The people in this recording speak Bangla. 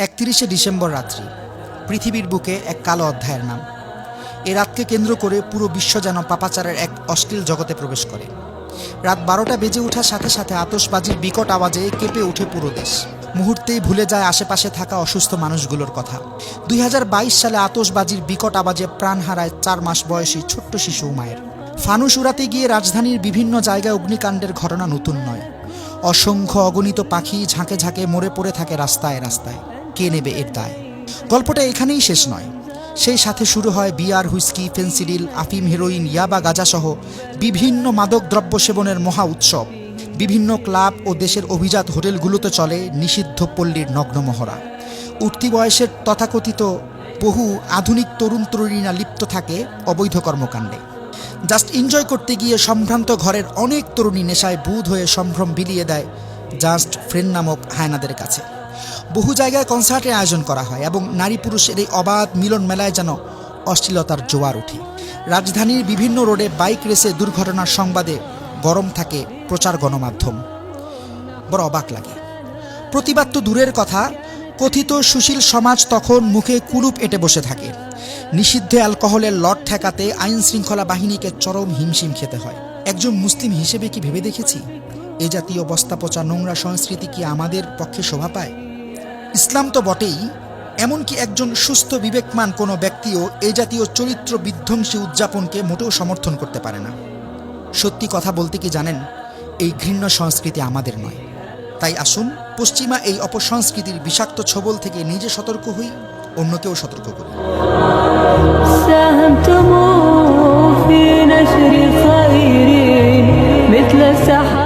31শে ডিসেম্বর রাত্রি, পৃথিবীর বুকে এক কালো অধ্যায়ের নাম। এ রাতকে কেন্দ্র করে পুরো বিশ্ব যেন পাপাচারের এক অশ্লীল জগতে প্রবেশ করে। রাত 12টা বেজে ওঠার সাথে সাথে আতশবাজির বিকট আওয়াজে কেঁপে ওঠে পুরো দেশ। মুহূর্তেই ভুলে যায় আশেপাশে থাকা অসুস্থ মানুষগুলোর কথা। 2022 সালে আতশবাজির বিকট আওয়াজে প্রাণ হারায় 4 মাস বয়সী ছোট্ট শিশু উমায়ের। ফানুস উড়াতে গিয়ে রাজধানীর বিভিন্ন জায়গায় অগ্নিকাণ্ডের ঘটনা নতুন নয়। অসংখ্য অগণিত পাখি ঝাঁকে ঝাঁকে মরে পড়ে থাকে রাস্তায় রাস্তায়। কে নেবে এর দায়? গল্পটা এখানেই শেষ নয়। সেই সাথে শুরু হয় বিয়ার, হুইস্কি, ফেন্সিডিল, আফিম, হেরোইন, ইয়াবা, গাঁজাসহ বিভিন্ন মাদক দ্রব্য সেবনের মহা উৎসব। বিভিন্ন ক্লাব ও দেশের অভিজাত হোটেলগুলোতে চলে নিষিদ্ধ পল্লীর নগ্ন মহড়া। উঠতি বয়সের তথাকথিত বহু আধুনিক তরুণ তরুণীরা লিপ্ত থাকে অবৈধ কর্মকাণ্ডে। জাস্ট এনজয় করতে গিয়ে সম্ভ্রান্ত ঘরের অনেক তরুণী নেশায় বুঁদ হয়ে সম্ভ্রম বিলিয়ে দেয় জাস্ট ফ্রেন্ড নামক হায়নাদের কাছে। বহু জায়গায় কনসার্টের আয়োজন করা হয় এবং নারী পুরুষের এই অবাধ মিলন মেলায় যেন অশ্লীলতার জোয়ার ওঠে। রাজধানীর বিভিন্ন রোডে বাইক রেসে দুর্ঘটনার সংবাদে গরম থাকে প্রচার গণমাধ্যম। বড় অবাক লাগে। প্রতিবাদ তো দূরের কথা, কথিত সুশীল সমাজ তখন মুখে কুলুপ এঁটে বসে থাকে। নিষিদ্ধ অ্যালকোহলের লট ঠেকাতে আইন শৃঙ্খলা বাহিনীকে চরম হিমশিম খেতে হয়। একজন মুসলিম হিসেবে কি ভেবে দেখেছি এ জাতীয় বস্তাপচা নোংরা সংস্কৃতি কি আমাদের পক্ষে শোভা পায়? ইসলাম তো বটেই, এমনকি একজন সুস্থ বিবেকমান কোনো ব্যক্তিও এই জাতীয় চরিত্র বিধ্বংসী উদযাপনকে মোটেও সমর্থন করতে পারে না। সত্যি কথা বলতে কি জানেন, এই ঘৃণ্য সংস্কৃতি আমাদের নয়। তাই আসুন পশ্চিমা এই অপসংস্কৃতির বিষাক্ত ছোবল থেকে নিজে সতর্ক হই, অন্যকেও সতর্ক করি। ساهمتم في نشر خير مثل سحاب